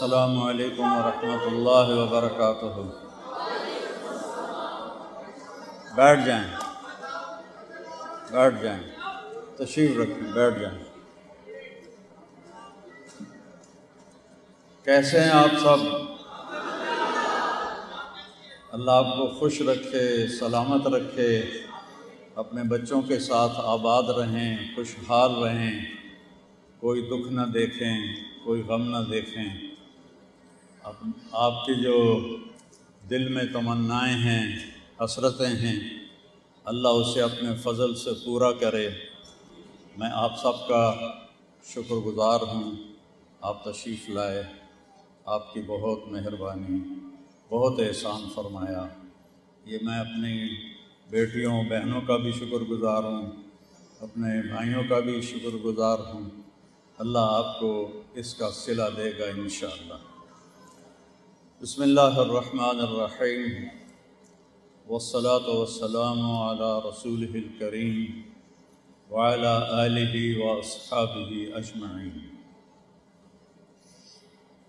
السلام علیکم ورحمۃ اللہ وبرکاتہ۔ بیٹھ جائیں، تشریف رکھیں، بیٹھ جائیں۔ کیسے ہیں آپ سب؟ اللہ آپ کو خوش رکھے، سلامت رکھے، اپنے بچوں کے ساتھ آباد رہیں، خوشحال رہیں، کوئی دکھ نہ دیکھیں، کوئی غم نہ دیکھیں۔ آپ کی جو دل میں تمنائیں ہیں، حسرتیں ہیں، اللہ اسے اپنے فضل سے پورا کرے۔ میں آپ سب کا شکر گزار ہوں، آپ تشریف لائے، آپ کی بہت مہربانی، بہت احسان فرمایا۔ یہ میں اپنی بیٹیوں بہنوں کا بھی شکر گزار ہوں، اپنے بھائیوں کا بھی شکر گزار ہوں۔ اللہ آپ کو اس کا صلہ دے گا انشاءاللہ۔ بسم اللہ الرحمن الرحیم، والصلاة والسلام علی رسولہ الکریم وعلی آلہ واصحابہ اجمعین۔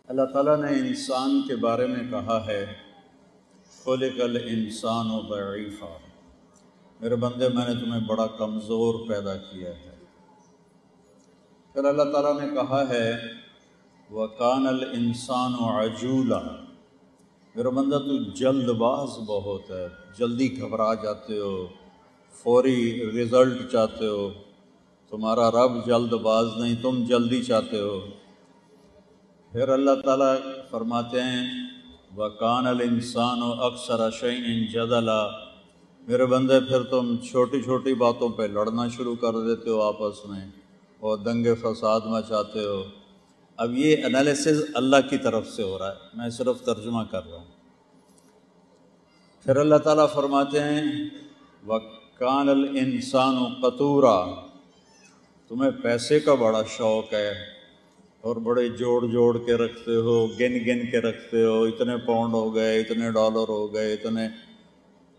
اللہ تعالیٰ نے انسان کے بارے میں کہا ہے، خلق الانسان ضعیفا، میرے بندے میں نے تمہیں بڑا کمزور پیدا کیا ہے۔ پھر اللہ تعالیٰ نے کہا ہے، وَكَانَ الْإِنسَانُ عَجُولًا، میرا بندہ تو جلد باز بہت ہے، جلدی گھبرا جاتے ہو، فوری رزلٹ چاہتے ہو۔ تمہارا رب جلد باز نہیں، تم جلدی چاہتے ہو۔ پھر اللہ تعالیٰ فرماتے ہیں، وَكَانَ الْإِنسَانُ أَكْثَرَ شَيْءٍ جَدَلًا، میرے بندے پھر تم چھوٹی چھوٹی باتوں پہ لڑنا شروع کر دیتے ہو آپس میں، اور دنگے فساد مچاتے ہو۔ اب یہ انالیسز اللہ کی طرف سے ہو رہا ہے، میں صرف ترجمہ کر رہا ہوں۔ پھر اللہ تعالیٰ فرماتے ہیں، وَكَانَ الْإِنسَانُ قَتُورًا، تمہیں پیسے کا بڑا شوق ہے اور بڑے جوڑ کے رکھتے ہو، گن کے رکھتے ہو، اتنے پاؤنڈ ہو گئے، اتنے ڈالر ہو گئے، اتنے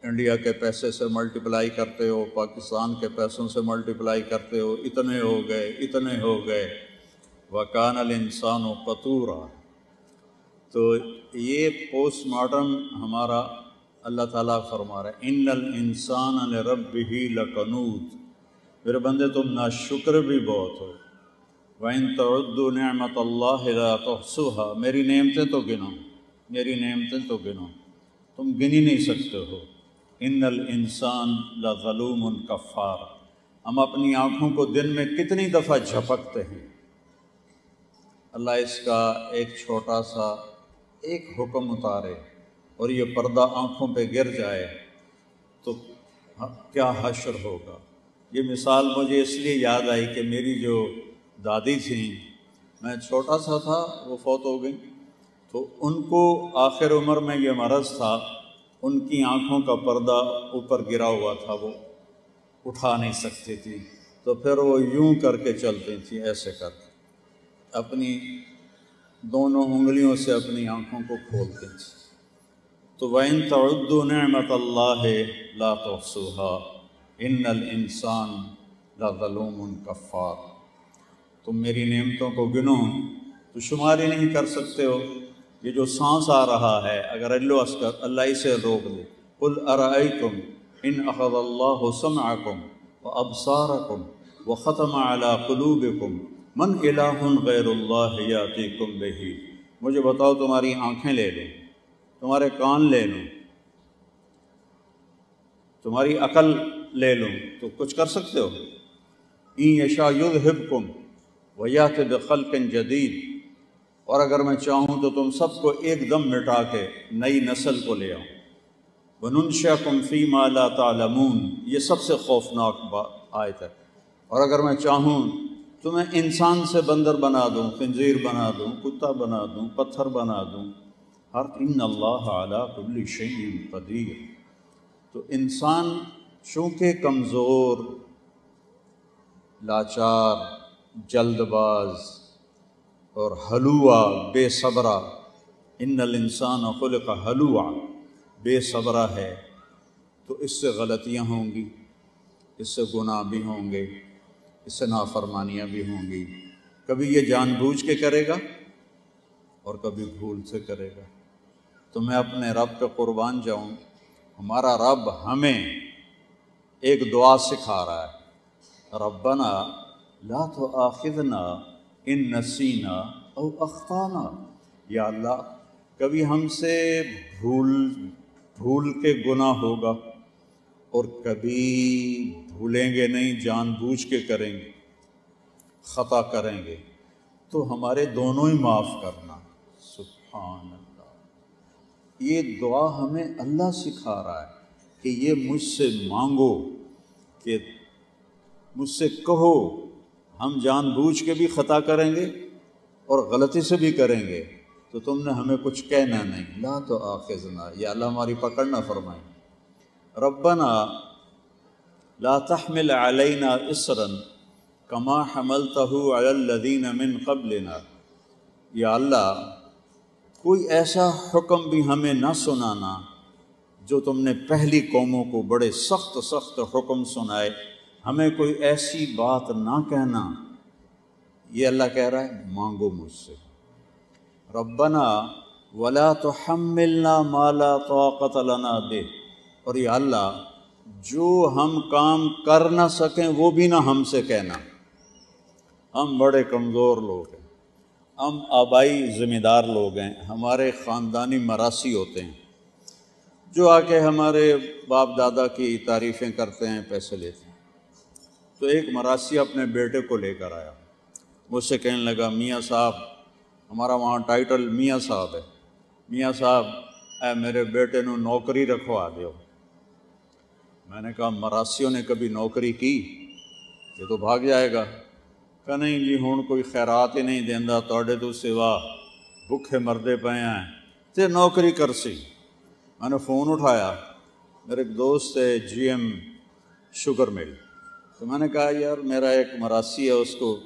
انڈیا کے پیسے سے ملٹیپلائی کرتے ہو، پاکستان کے پیسوں سے ملٹیپلائی کرتے ہو، اتنے ہو گئے۔ وَكَانَ الْإِنسَانُ قَتُورًا، تو یہ پوسٹ ماڈرن ہمارا اللہ تعالیٰ فرما رہا ہے، اِنَّ الْإِنسَانَ لِرَبِّهِ لَقَنُوطٌ، میرے بندے تم ناشکر بھی بہت ہو۔ وَإِن تَعُدُّوا نِعْمَةَ اللَّهِ لَا تُحْصُوهَا، میری نعمتیں تو گنو، تم گن ہی نہیں سکتے ہو۔ اِنَّ الْإِنسَانَ لَظَلُومٌ کَفَّارٌ، ہم اپنی آنکھوں کو دن میں کتنی دفعہ جھپکتے ہیں۔ اللہ اس کا ایک چھوٹا سا ایک حکم اتارے اور یہ پردہ آنکھوں پہ گر جائے تو کیا حشر ہوگا۔ یہ مثال مجھے اس لیے یاد آئی کہ میری جو دادی تھیں، میں چھوٹا سا تھا، وہ فوت ہو گئی، تو ان کو آخر عمر میں یہ مرض تھا، ان کی آنکھوں کا پردہ اوپر گرا ہوا تھا، وہ اٹھا نہیں سکتی تھی، تو پھر وہ یوں کر کے چلتی تھیں، ایسے کر کے اپنی دونوں انگلیوں سے اپنی آنکھوں کو کھولتی تھیں۔ تو وَإِن تَعُدُّوا نِعْمَةَ اللَّهِ لَا تُحْصُوهَا إِنَّ الْإِنسَانَ لَظَلُومٌ کَفَّارٌ، تم میری نعمتوں کو گنو تو شمار ہی نہیں کر سکتے ہو۔ یہ جو سانس آ رہا ہے، اگر اللہ اسے روک دے، قُلْ أَرَأَيْتُمْ إِنْ أَخَذَ اللَّهُ سَمْعَكُمْ وَأَبْصَارَكُمْ وَخَتَمَ عَلَى قُلُوبِكُمْ مَنْ إِلَٰهٌ غَيْرُ اللَّهِ يَأْتِيكُمْ بِهِ، مجھے بتاؤ تمہاری آنکھیں لے لوں، تمہارے کان لے لوں، تمہاری عقل لے لوں تو کچھ کر سکتے ہو؟ إِن يَشَأْ يُذْهِبْكُمْ وَيَأْتِ بِخَلْقٍ جَدِيدٍ، اور اگر میں چاہوں تو تم سب کو ایک دم مٹا کے نئی نسل کو لے آؤں۔ وَنُنشِئَكُمْ فِي مَا لَا تَعْلَمُونَ، یہ سب سے خوفناک آیت ہے۔ اور اگر میں چاہوں تمہیں انسان سے بندر بنا دوں، خنزیر بنا دوں، کتا بنا دوں، پتھر بنا دوں، ہر ان اللہ علی کل شیء قدیر۔ تو انسان چونکہ کمزور، لاچار، جلد باز اور ہلوعا، بے صبرا، ان الانسان خلق ہلوعا، بے صبرا ہے، تو اس سے غلطیاں ہوں گی، اس سے گناہ بھی ہوں گے، اس سے نافرمانیاں بھی ہوں گی۔ کبھی یہ جان بوجھ کے کرے گا، اور کبھی بھول سے کرے گا۔ تو میں اپنے رب پہ قربان جاؤں، ہمارا رب ہمیں ایک دعا سکھا رہا ہے، ربنا لا تؤاخذنا ان نسینا او اخطانا، یا اللہ کبھی ہم سے بھول کے گناہ ہوگا اور کبھی بھولیں گے نہیں، جان بوجھ کے کریں گے، خطا کریں گے، تو ہمارے دونوں ہی معاف کرنا۔ سبحان اللہ، یہ دعا ہمیں اللہ سکھا رہا ہے کہ یہ مجھ سے مانگو، کہ مجھ سے کہو، ہم جان بوجھ کے بھی خطا کریں گے اور غلطی سے بھی کریں گے، تو تم نے ہمیں کچھ کہنا نہیں، لا تؤاخذنا، یا اللہ ہماری پکڑ نہ فرمائیں۔ ربنا لا تحمل علینا اصرا کما حملتہ علی الذین من قبلنا، یا اللہ کوئی ایسا حکم بھی ہمیں نہ سنانا جو تم نے پہلی قوموں کو بڑے سخت حکم سنائے، ہمیں کوئی ایسی بات نہ کہنا۔ یہ اللہ کہہ رہا ہے مانگو مجھ سے۔ ربنا ولا تحملنا ما لا طاقت لنا بہ، اور یا اللہ جو ہم کام کر نہ سکیں وہ بھی نہ ہم سے کہنا۔ ہم بڑے کمزور لوگ ہیں، ہم آبائی ذمہ دار لوگ ہیں، ہمارے خاندانی مراثی ہوتے ہیں جو آ کے ہمارے باپ دادا کی تعریفیں کرتے ہیں، پیسے لیتے ہیں۔ تو ایک مراثی اپنے بیٹے کو لے کر آیا، مجھ سے کہنے لگا میاں صاحب، ہمارا وہاں ٹائٹل میاں صاحب ہے، میاں صاحب اے میرے بیٹے نو نوکری رکھوا دیو۔ میں نے کہا مراسیوں نے کبھی نوکری کی؟ یہ تو بھاگ جائے گا۔ کہ نہیں جی ہوں کوئی خیرات ہی نہیں دیندا، توڑے تو سوا بھوکے مردے پے ہیں تے نوکری کرسی۔ میں نے فون اٹھایا، میرے ایک دوست ہے جی ایم شوگر مل، تو میں نے کہا یار میرا ایک مراسی ہے، اس کو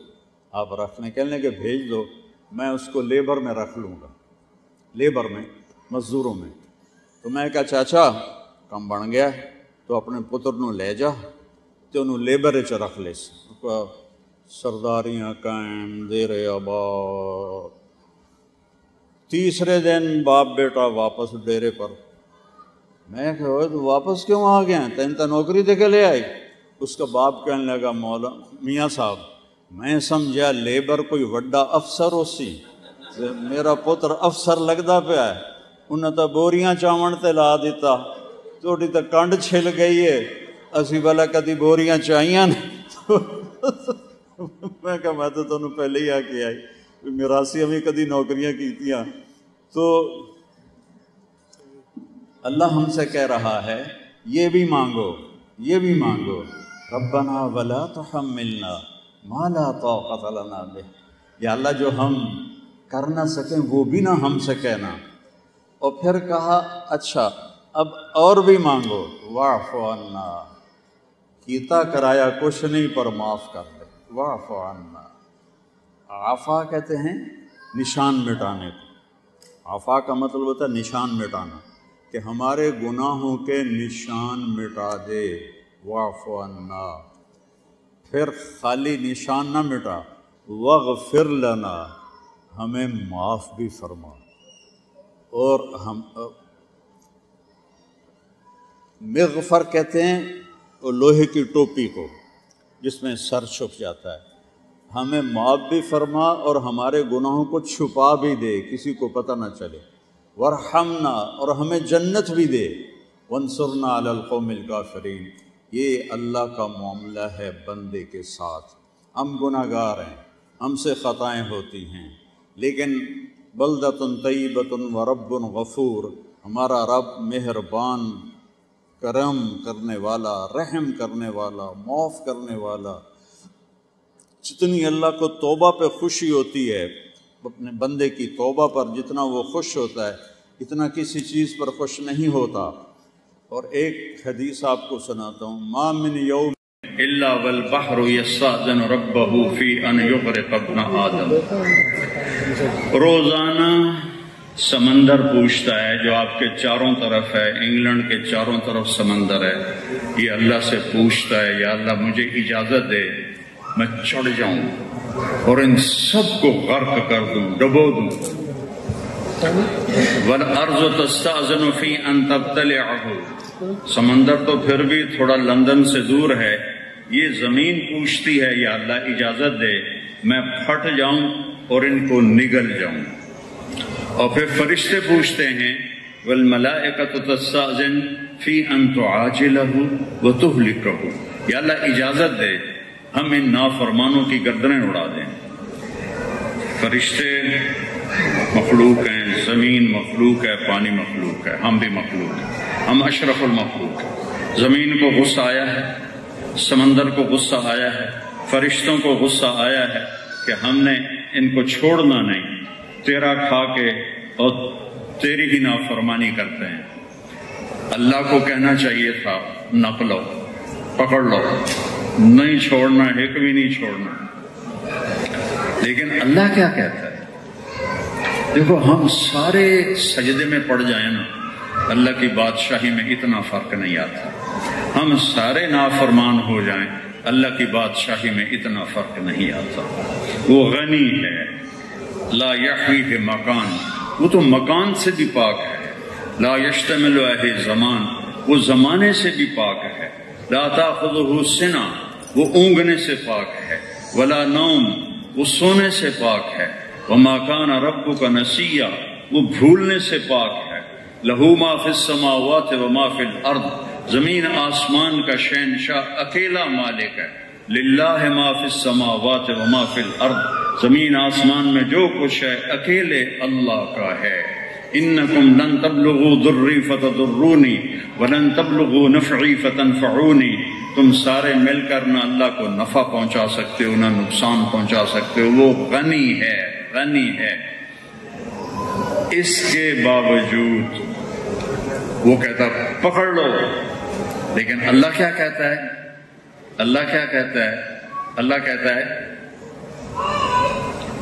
آپ رکھ لیں۔ کہنے کہ بھیج دو، میں اس کو لیبر میں رکھ لوں گا، لیبر میں، مزدوروں میں۔ تو میں کہا چاچا کم بن گیا تو اپنے پتر نو لے جا تو انہوں لیبر چ رکھ لے سی، سرداریاں قائم دیر آباد۔ تیسرے دن باپ بیٹا واپس ڈیرے پر۔ میں کہا تو واپس کیوں آ گیا؟ تین تو نوکری دے کے لے آئی۔ اس کا باپ کہنے لگا مولا میاں صاحب میں سمجھا لیبر کوئی وڈا افسر ہو سی، میرا پتر افسر لگتا پیا ہے، انہیں تو بوریاں چاون تے لا دیتا، تھوڑی تو کنڈ چھل گئی ہے، اسی والا کدی بوریاں چاہیاں نہیں۔ میں کہا میں تو تمہیں پہلے ہی آ کے آئی، میراسی ہمیں کدی نوکریاں کیتیاں۔ تو اللہ ہم سے کہہ رہا ہے یہ بھی مانگو، یہ بھی مانگو، ربنا ولا تحملنا ما لا طاقت لنا بہ، یا اللہ جو ہم کر نہ سکیں وہ بھی نہ ہم سے کہنا۔ اور پھر کہا اچھا اب اور بھی مانگو، واعف عنا، کیتا کرایا کچھ نہیں پر معاف کر دے، واعف عنا۔ عفا کہتے ہیں نشان مٹانے کو، عفا کا مطلب ہوتا ہے نشان مٹانا، کہ ہمارے گناہوں کے نشان مٹا دے، واعف عنا۔ پھر خالی نشان نہ مٹا، واغفر لنا، ہمیں معاف بھی فرما۔ اور ہم مغفر کہتے ہیں وہ لوہے کی ٹوپی کو جس میں سر چھپ جاتا ہے، ہمیں معاف بھی فرما اور ہمارے گناہوں کو چھپا بھی دے، کسی کو پتہ نہ چلے، ورحمنا، اور ہمیں جنت بھی دے، وانصرنا علی القوم الکافرین۔ یہ اللہ کا معاملہ ہے بندے کے ساتھ۔ ہم گناہ گار ہیں، ہم سے خطائیں ہوتی ہیں، لیکن بلدۃ طیبۃ ورب غفور، ہمارا رب مہربان، کرم کرنے والا، رحم کرنے والا، معاف کرنے والا۔ جتنی اللہ کو توبہ پہ خوشی ہوتی ہے، اپنے بندے کی توبہ پر جتنا وہ خوش ہوتا ہے اتنا کسی چیز پر خوش نہیں ہوتا۔ اور ایک حدیث آپ کو سناتا ہوں، ما من یوم الا والبحر یستأذن ربہ فی ان یغرق ابن آدم، روزانہ سمندر پوچھتا ہے جو آپ کے چاروں طرف ہے، انگلینڈ کے چاروں طرف سمندر ہے، یہ اللہ سے پوچھتا ہے یا اللہ مجھے اجازت دے میں چڑھ جاؤں اور ان سب کو غرق کر دوں، ڈبو دوں۔ والارض تستأذن فی ان تبتلعہ، سمندر تو پھر بھی تھوڑا لندن سے دور ہے، یہ زمین پوچھتی ہے یا اللہ اجازت دے میں پھٹ جاؤں اور ان کو نگل جاؤں۔ اور پھر فرشتے پوچھتے ہیں والملائکۃ تستأذن فی ان تعاجلہ وتہلکہ، یا اللہ اجازت دے ہم ان نافرمانوں کی گردنیں اڑا دیں۔ فرشتے مخلوق ہیں، زمین مخلوق ہے، پانی مخلوق ہے، ہم بھی مخلوق ہیں، ہم اشرف المخلوق ہیں۔ زمین کو غصہ آیا ہے، سمندر کو غصہ آیا ہے، فرشتوں کو غصہ آیا ہے کہ ہم نے ان کو چھوڑنا نہیں، تیرا کھا کے اور تیری ہی نافرمانی کرتے ہیں۔ اللہ کو کہنا چاہیے تھا نپ لو، پکڑ لو، نہیں چھوڑنا، ایک بھی نہیں چھوڑنا، لیکن اللہ کیا کہتا ہے؟ دیکھو ہم سارے سجدے میں پڑ جائیں نا، اللہ کی بادشاہی میں اتنا فرق نہیں آتا، ہم سارے نافرمان ہو جائیں اللہ کی بادشاہی میں اتنا فرق نہیں آتا۔ وہ غنی ہے، لا یحویہ مکان، وہ تو مکان سے بھی پاک ہے، لا یشتمل علیہ زمان، وہ زمانے سے بھی پاک ہے، لا تاخذہ سنہ، وہ اونگنے سے پاک ہے، ولا نوم، وہ سونے سے پاک ہے، وما کان ربک نسیا، وہ بھولنے سے پاک ہے، لہو ما فی السماوات وما فی الارض، زمین آسمان کا شہنشاہ اکیلا مالک ہے، للہ ما فی السماوات وما فی الارض، زمین آسمان میں جو کچھ ہے اکیلے اللہ کا ہے۔ انکم لن تبلغوا ضری فتضرونی ولن تبلغوا نفعی فتنفعونی، تم سارے مل کر نہ اللہ کو نفع پہنچا سکتے ہو نہ نقصان پہنچا سکتے ہو، وہ غنی ہے، غنی ہے۔ اس کے باوجود وہ کہتا پکڑ لو، لیکن اللہ کیا کہتا ہے؟ اللہ کیا کہتا ہے؟ اللہ کہتا ہے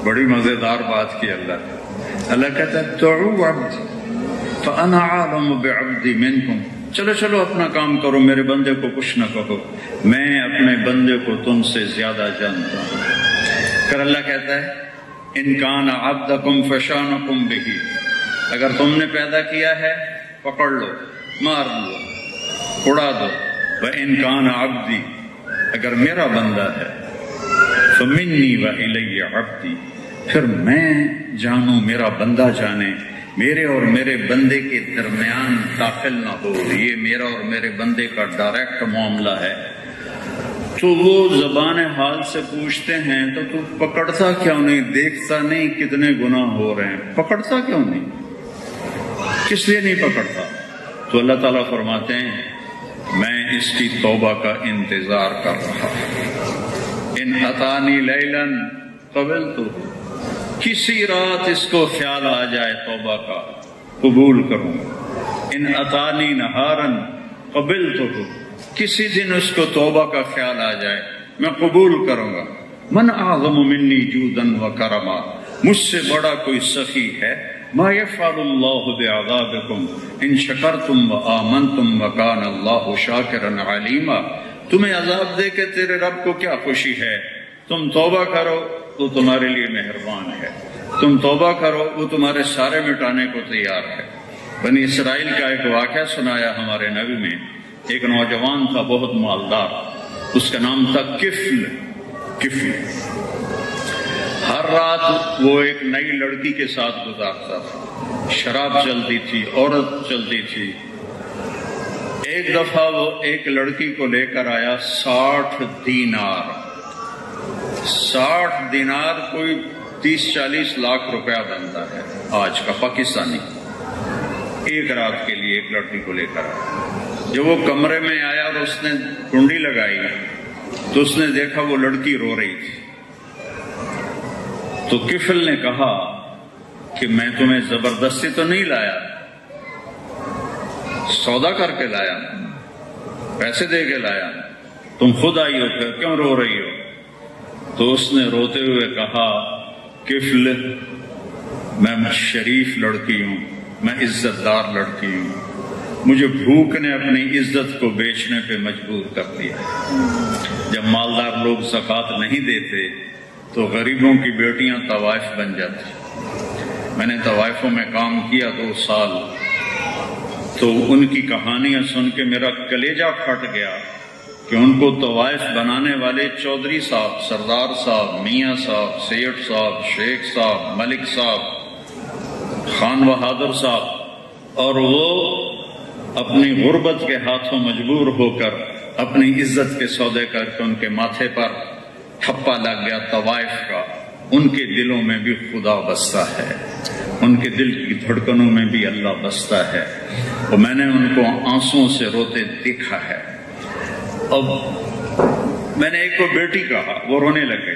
بڑی مزیدار بات کی اللہ کہتا ہے دعوا عبدی فانا اعلم بعبدی منکم، چلو اپنا کام کرو، میرے بندے کو کچھ نہ کہو، میں اپنے بندے کو تم سے زیادہ جانتا ہوں۔ پھر اللہ کہتا ہے ان کان عبدکم فشانکم بہ، اگر تم نے پیدا کیا ہے پکڑ لو، مار لو، اڑا دو، وان کان عبدی، اگر میرا بندہ ہے، فمنی والی عبدی، پھر میں جانوں میرا بندہ جانے، میرے اور میرے بندے کے درمیان داخل نہ ہو، یہ میرا اور میرے بندے کا ڈائریکٹ معاملہ ہے۔ تو وہ زبان حال سے پوچھتے ہیں تو پکڑتا کیوں نہیں، دیکھتا نہیں کتنے گناہ ہو رہے ہیں، پکڑتا کیوں نہیں، کس لیے نہیں پکڑتا؟ تو اللہ تعالیٰ فرماتے ہیں میں اس کی توبہ کا انتظار کر رہا ہوں، ان اتانی لیلا قبلتہ، کسی رات اس کو خیال آ جائے توبہ کا قبول کروں، ان اتانی نہارا قبلتہ، کسی دن اس کو توبہ کا خیال آ جائے میں قبول کروں گا۔ من اعظم منی جودا و کرما، مجھ سے بڑا کوئی سخی ہے؟ ما یفعل اللہ بعذابکم ان شکرتم و آمنتم و کان اللہ شاکرا علیما، تمہیں عذاب دے کے تیرے رب کو کیا خوشی ہے؟ تم توبہ کرو وہ تمہارے لیے مہربان ہے، تم توبہ کرو وہ تمہارے سارے مٹانے کو تیار ہے۔ بنی اسرائیل کا ایک واقعہ سنایا ہمارے نبی میں، ایک نوجوان تھا بہت مالدار، اس کا نام تھا کفل۔ ہر رات وہ ایک نئی لڑکی کے ساتھ گزارتا تھا، شراب چلتی تھی، عورت چلتی تھی۔ ایک دفعہ وہ ایک لڑکی کو لے کر آیا 60 دینار، 60 دینار کوئی 30-40 لاکھ روپیہ بنتا ہے آج کا پاکستانی، ایک رات کے لیے ایک لڑکی کو لے کر آیا۔ جب وہ کمرے میں آیا اور اس نے کنڈی لگائی تو اس نے دیکھا وہ لڑکی رو رہی تھی۔ تو کفل نے کہا کہ میں تمہیں زبردستی تو نہیں لایا، سودا کر کے لایا، پیسے دے کے لایا، تم خود آئی ہو، پھر کیوں رو رہی ہو؟ تو اس نے روتے ہوئے کہا کفل میں شریف لڑکی ہوں، میں عزت دار لڑکی ہوں، مجھے بھوک نے اپنی عزت کو بیچنے پہ مجبور کر دیا۔ جب مالدار لوگ زکوٰۃ نہیں دیتے تو غریبوں کی بیٹیاں طوائف بن جاتی، میں نے طوائفوں میں کام کیا 2 سال، تو ان کی کہانیاں سن کے میرا کلیجہ پھٹ گیا کہ ان کو طوائف بنانے والے چودھری صاحب، سردار صاحب، میاں صاحب، سیٹ صاحب، شیخ صاحب، ملک صاحب، خان بہادر صاحب، اور وہ اپنی غربت کے ہاتھوں مجبور ہو کر اپنی عزت کے سودے کر کے ان کے ماتھے پر ٹھپا لگ گیا طوائف کا۔ ان کے دلوں میں بھی خدا بستا ہے، ان کے دل کی دھڑکنوں میں بھی اللہ بستا ہے، اور میں نے ان کو آنسوؤں سے روتے دیکھا ہے۔ اب میں نے ایک کو بیٹی کہا، وہ رونے لگے۔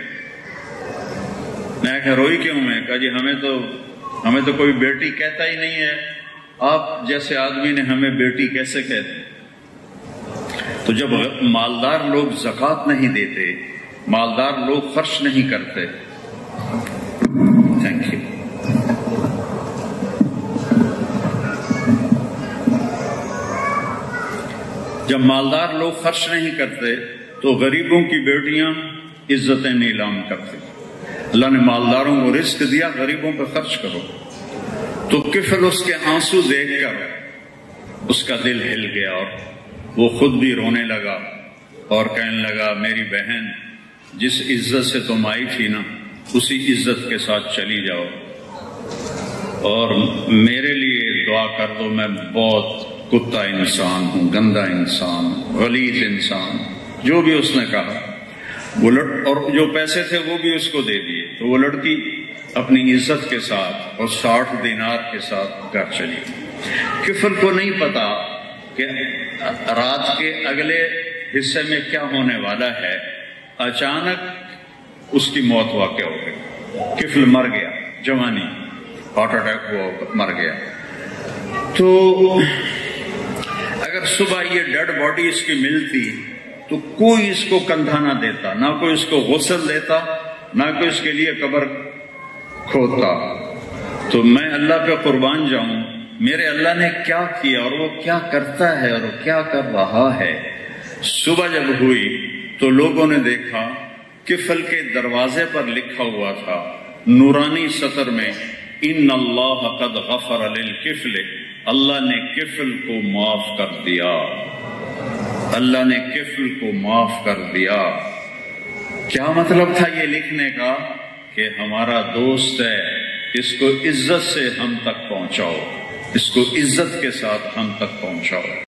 میں کہا روئی کیوں؟ میں کہا جی ہمیں تو کوئی بیٹی کہتا ہی نہیں ہے، آپ جیسے آدمی نے ہمیں بیٹی کیسے کہتے؟ تو جب مالدار لوگ زکوٰۃ نہیں دیتے، مالدار لوگ خرچ نہیں کرتے، تھینک یو، جب مالدار لوگ خرچ نہیں کرتے تو غریبوں کی بیٹیاں عزتیں نیلام کرتی۔ اللہ نے مالداروں کو رزق دیا، غریبوں پہ خرچ کرو۔ تو کفل اس کے آنسو دیکھ کر اس کا دل ہل گیا، اور وہ خود بھی رونے لگا اور کہنے لگا میری بہن، جس عزت سے تم آئی تھی نا، اسی عزت کے ساتھ چلی جاؤ، اور میرے لیے دعا کر دو، میں بہت کتا انسان ہوں، گندا انسان، غلیظ انسان، جو بھی اس نے کہا۔ اور جو پیسے تھے وہ بھی اس کو دے دیے، تو وہ لڑکی اپنی عزت کے ساتھ اور 60 دینار کے ساتھ گھر چلی۔ کفل کو نہیں پتا کہ رات کے اگلے حصے میں کیا ہونے والا ہے، اچانک اس کی موت واقع ہو گئی، کفل مر گیا، جوانی، ہارٹ اٹیک ہوا، مر گیا۔ تو اگر صبح یہ ڈیڈ باڈی اس کی ملتی تو کوئی اس کو کندھا نہ دیتا، نہ کوئی اس کو غسل دیتا، نہ کوئی اس کے لیے قبر کھودتا۔ تو میں اللہ پہ قربان جاؤں، میرے اللہ نے کیا کیا اور وہ کیا کرتا ہے اور کیا کر رہا ہے۔ صبح جب ہوئی تو لوگوں نے دیکھا کفل کے دروازے پر لکھا ہوا تھا نورانی سطر میں، ان اللہ قد غفر للکفل، اللہ نے کفل کو معاف کر دیا، اللہ نے کفل کو معاف کر دیا۔ کیا مطلب تھا یہ لکھنے کا؟ کہ ہمارا دوست ہے، اس کو عزت سے ہم تک پہنچاؤ، اس کو عزت کے ساتھ ہم تک پہنچاؤ۔